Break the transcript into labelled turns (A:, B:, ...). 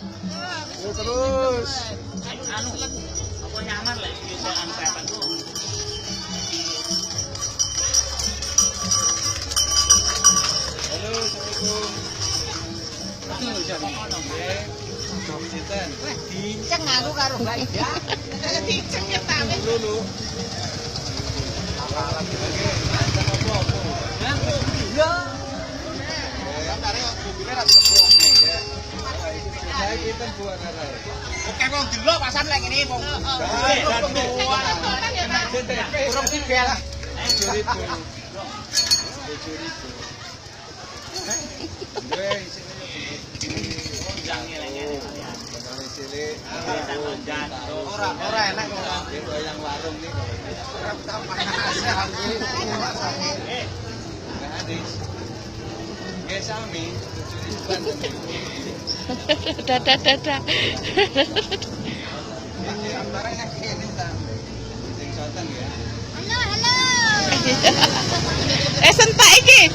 A: Terus.
B: Anu, apa nyaman lah bisa anu kapan tuh.
A: Halo, assalamualaikum. Itu jadi. Cinten.
C: Dinceng aku karo Mbak Ida. Dinceng ya tapi.
A: Dulu. Lagi. Sama apa?
C: Yo.
A: Sampai mobilnya ra dikeprok. Saya kita buat apa?
B: Oke wong delok pasan lek ngene wong.
A: Kurang tiga lah. 7.000. 7.000. Weh,
B: Ora enak
A: yang warung nih. Sami.
D: Dadah.
C: Halo.
D: Sentak iki.